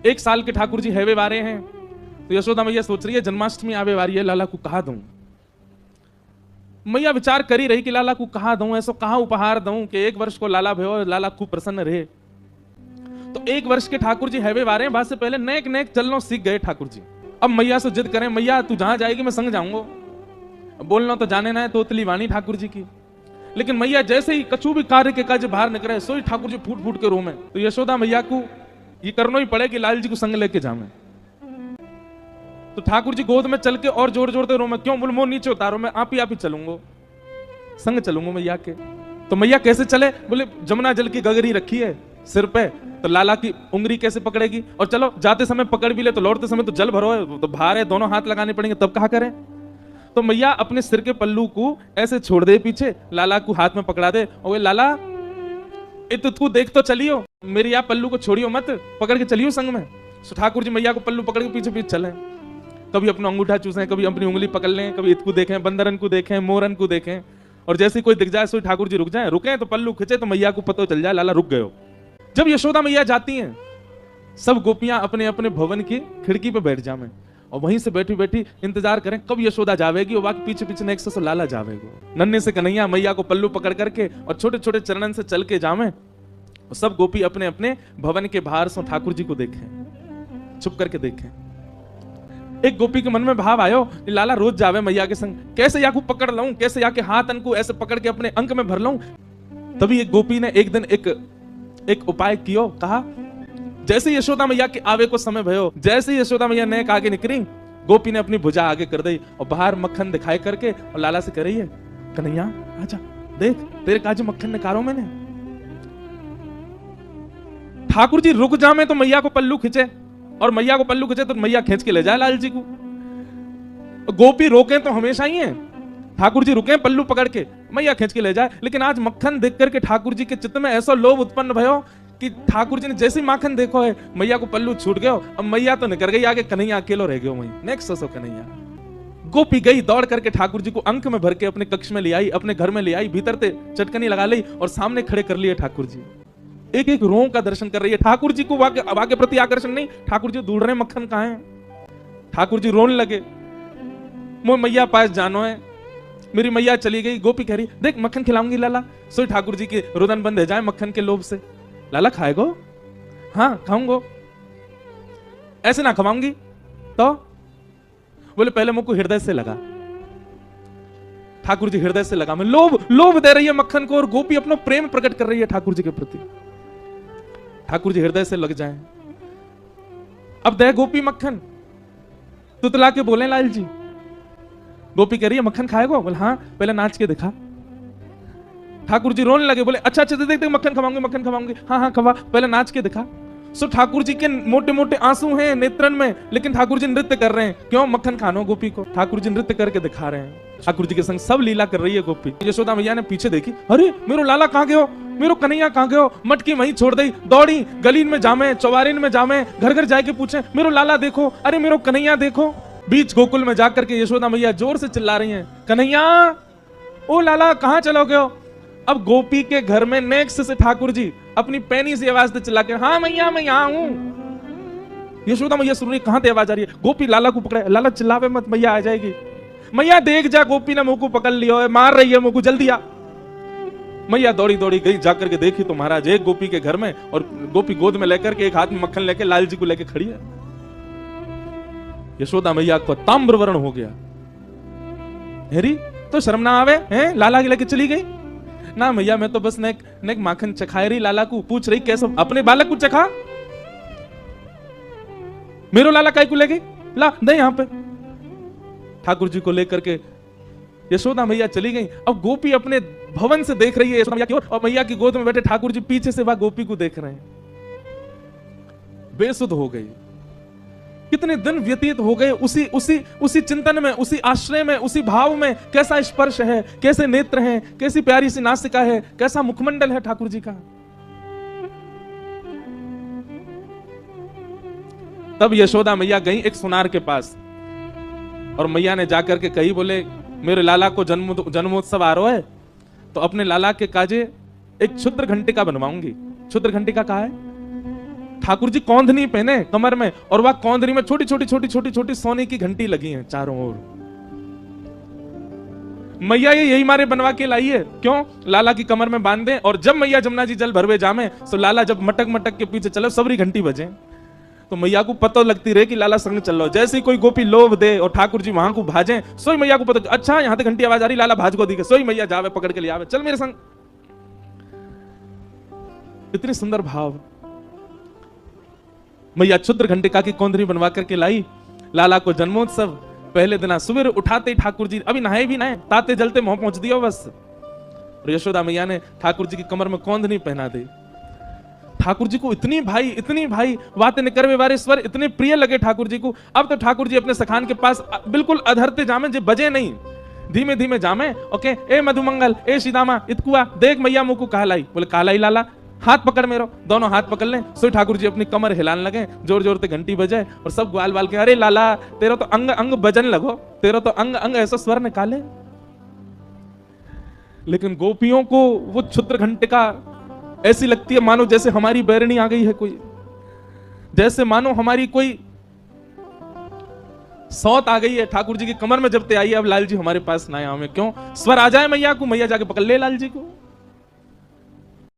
1 साल के ठाकुर जी हैवे वारे हैं। तो यशोदा मैया सोच रही है जन्माष्टमी आवे वारी है, लाला को कहा दूं। मैया विचार करी रही कि लाला को कहा दूं, ऐसा कहा उपहार दूं कि 1 वर्ष को लाला भयो, लाला खूब प्रसन्न रहे। तो 1 वर्ष के ठाकुर जी हैवे वारे हैं, बाद से पहले नेक नेक चलना सीख गए ठाकुर जी। अब मैया से जिद करें, मैया तू जहां जाएगी मैं संग जाऊंगा, बोलना तो जाने ना है, तोतली वाणी ठाकुर जी की। लेकिन मैया जैसे ही कछु भी कार्य के काज बाहर निकले, सोई ठाकुर जी फूट फूट के रोमे। तो यशोदा मैया को ये करना ही पड़े कि लाल जी को संग लेके जामे। तो ठाकुर जी गोद में चल के और जोर जोर से रोमे, क्यों? बोले मोह नीचे उतारो, मैं आप ही चलूंगा, संग चलूंगा मैया के। तो मैया कैसे चले? बोले जमुना जल की गगरी रखी है सिर पे, तो लाला की उंगली कैसे पकड़ेगी? और चलो जाते समय पकड़ भी ले तो लौटते समय तो जल भरो है, तो भार है, दोनों हाथ लगाने पड़ेंगे, तब कहा करें? तो मैया अपने सिर के पल्लू को ऐसे छोड़ दे पीछे, लाला को हाथ में पकड़ा दे और लाला तू देख तो चलियो, मेरे यहाँ पल्लू को छोड़ियो मत, पकड़ के चलियो संग में। तो ठाकुर जी मैया को पल्लू पकड़ के पीछे पीछे चले, कभी अपना अंगूठा चूसें, कभी अपनी उंगली पकड़ लें, कभी इतको देखें, बंदरन को देखें, मोरन को देखें, और जैसे कोई दिख जाए सो ठाकुर जी रुक जाए, रुके तो पल्लू खिंचे तो मैया को पता चल जाए लाला रुक गए। जब यशोदा मैया जाती हैं, सब गोपियां अपने अपने भवन की खिड़की पे बैठ जावे और वहीं से बैठी बैठी इंतजार करें कब यशोदा जावेगी, और बाकी पीछे पीछे नेक्स्ट से लाला जावेगा। नन्हे से कन्हैया मैया को पल्लू पकड़ करके और छोटे छोटे चरणन से चल के जावे, और सब गोपी अपने अपने भवन के बाहर से ठाकुर जी को देखें, छुप करके देखें। एक गोपी के मन में भाव आयो, लाला रोज जावे मैया के संग, कैसे या को पकड़ लाऊं, कैसे या के हाथ अनको ऐसे पकड़ के अपने अंक में भर लाऊं। तभी एक गोपी ने एक दिन एक उपाय कियो, कहा जैसे यशोदा मैया के आवे को समय भयो, जैसे यशोदा मैया नेक आगे निकली, गोपी ने अपनी भुजा आगे कर दी और बाहर मक्खन दिखाई करके और लाला से कह रही है, कन्हैया आजा देख तेरे काजू मक्खन निकालो मैंने। ठाकुर जी रुक जामे तो मैया को पल्लू खींचे, और मैया को पल्लू खींचे तो मैया खींच के ले जाए लाल जी को। गोपी रोके तो हमेशा ही है, ठाकुर जी रुके पल्लू पकड़ के, मैया खींच के ले जाए। लेकिन आज मक्खन देख करके ठाकुर जी के चित्त में ऐसा लोभ उत्पन्न भयो कि ठाकुर जी ने जैसे ही माखन देखो है, मैया को पल्लू छूट गयो, अब मैया तो निकल गई आगे, कन्हैया अकेलो रह गयो वहीं। नेक्स्ट सो कन्हैया गोपी गई दौड़ करके ठाकुर जी को अंक में भर के अपने कक्ष में ले आई, अपने घर में ले आई, भीतर से चटकनी लगा ली और सामने खड़े कर लिए ठाकुर जी। एक एक रों का दर्शन कर रही है। ठाकुर जी को वाके के प्रति आकर्षण नहीं, ठाकुर जी ढूंढ रहे मक्खन कहां है। ठाकुर जी रोने लगे, मोह मैया पास जानो है, मेरी मैया चली गई। गोपी कह रही देख मक्खन खिलाऊंगी लाला, सो ठाकुर जी की रुदन बंद हो जाए मक्खन के लोभ से। लाला खाएगो? हाँ खाऊंगो। ऐसे ना खवाऊंगी तो? बोले पहले मुझको हृदय से लगा। ठाकुर जी हृदय से लगा, मैं लोभ दे रही है मक्खन को, और गोपी अपना प्रेम प्रकट कर रही है ठाकुर जी के प्रति। ठाकुर जी हृदय से लग जाए। अब दे गोपी मक्खन, तुतला के बोले लाल जी। गोपी कह रही है मक्खन खाएगो? बोले हाँ, पहले नाच के दिखा। ठाकुर जी रोने लगे, बोले अच्छा अच्छा देख देख मक्खन खवाऊंगी, हाँ हाँ खवा, पहले नाच के दिखा। सो ठाकुर जी के मोटे मोटे आंसू हैं नेत्रन में, लेकिन ठाकुर जी नृत्य कर रहे हैं। क्यों? मक्खन खानो गोपी को। ठाकुर जी नृत्य करके दिखा रहे हैं। ठाकुर जी के संग सब लीला कर रही है गोपी। यशोदा मैया ने पीछे देखी, अरे मेरो लाला कहाँ गयो, मेरो कन्हैया कहाँ गयो। मटकी वहीं छोड़ दी, दौड़ी गलीन में जामे, चौबारीन में जामे, घर घर जाके पूछे मेरो लाला देखो, अरे मेरो कन्हैया देखो। बीच गोकुल में जाकर के यशोदा मैया जोर से चिल्ला रही हैं, कन्हैया ओ लाला कहाँ चलो गयो। अब गोपी के घर में नेक्स्ट से ठाकुर जी अपनी पैनी से आवाज से चिल्ला के, हाँ मैया मैं यहाँ हूं। यशोदा मैया सुन रही, कहां से आवाज आ रही है। गोपी लाला को पकड़े, लाला चिल्लावे मत, मैया आ जाएगी। मैया देख जा, गोपी ने मुंह को पकड़ लिया है, मार रही है मुंह को, जल्दी आ। मैया दौड़ी दौड़ी गई, जाकर के देखी तो महाराज एक गोपी के घर में, और गोपी गोद में लेकर के एक हाथ में मक्खन लेके लाल जी को लेके खड़ी है। यशोदा मैया को ताम्र वर्ण हो गया। हेरी तो शर्म ना आवे हैं, लाला के लेके चली गई ना। मैया मैं तो बस नेक माखन चखाए रही, लाला को पूछ रही कैसे अपने बालक को चखा, मेरो लाला काय को ले गई, ला दे यहां पे। ठाकुर जी को लेकर के यशोदा मैया चली गई। अब गोपी अपने भवन से देख रही है यशोदा मैया की ओर, और मैया की गोद में बैठे ठाकुर जी पीछे से वह गोपी को देख रहे हैं। बेसुध हो गई। कितने दिन व्यतीत हो गए उसी चिंतन में, उसी आश्रय में, उसी भाव में। कैसा स्पर्श है, कैसे नेत्र हैं, कैसी प्यारी सी नासिका है, कैसा मुखमंडल है ठाकुर जी का। तब यशोदा मैया गई एक सुनार के पास, और मैया ने जाकर के कही, बोले मेरे लाला को जन्मोत्सव आ रहा है, तो अपने लाला के काजे एक क्षुद्र घंटिका बनवाऊंगी। क्षुद्र घंटिका कहा है? ठाकुर जी कौंधनी पहने कमर में, और वह कौंधनी में छोटी छोटी छोटी छोटी छोटी सोने की घंटी लगी है चारों ओर। मैया ये यही मारे बनवा के लाई है, क्यों? लाला की कमर में बांध दे, और जब मैया जमुना जी जल भरवे जामे तो लाला जब मटक मटक के पीछे चले सबरी घंटी बजे, तो मैया को पता लगती रहे कि लाला संग चल रहा। जैसे ही कोई गोपी लोभ दे और ठाकुर जी वहां को भाजे, सोई मैया को पता, अच्छा यहां से घंटी आवाज आ रही, लाला भाज को दी के, सोई मैया जावे पकड़ के ले आवे, चल मेरे संग। इतनी सुंदर भाव। मैया क्षुद्र घंटिका की कौंधनी बनवा करके लाई। लाला को जन्मोत्सव पहले दिन सुबह उठाते ही ठाकुर जी अभी नहाए भी नहाए, ताते जलते मुंह पहुंच दिया बस। और यशोदा मैया ने ठाकुर जी की कमर में कौंधनी पहना दी। ठाकुर जी को इतनी भाई बातें निकरवे वारे स्वर इतने प्रिय लगे ठाकुर जी को। अब तो ठाकुर जी अपने सखान के पास बिल्कुल अधरते जामे, जे बजे नहीं, धीमे धीमे जामे। ओके, ए मधुमंगल, ए सीदामा, इतकुआ देख मैया मुंह को कहलाई। बोले कहलाई लाला, हाथ पकड़ मेरो, दोनों हाथ पकड़ लें। सो ठाकुर जी अपनी कमर हिलाने लगे, जोर जोर से घंटी बजाए, और सब ग्वाल बाल के, अरे लाला तेरा तो अंग अंग बजन लगो, तेरा तो अंग अंग ऐसा स्वर निकाले। लेकिन गोपियों को वो क्षुद्र घंटिका ऐसी लगती है मानो जैसे हमारी बैरनी आ गई है कोई, जैसे मानो हमारी कोई सौत आ गई है। ठाकुर जी की कमर में जब ते आई, अब लाल जी हमारे पास ना आए, हमें क्यों? स्वर आ जाए मैया को, मैया जाके पकड़ ले लाल जी को।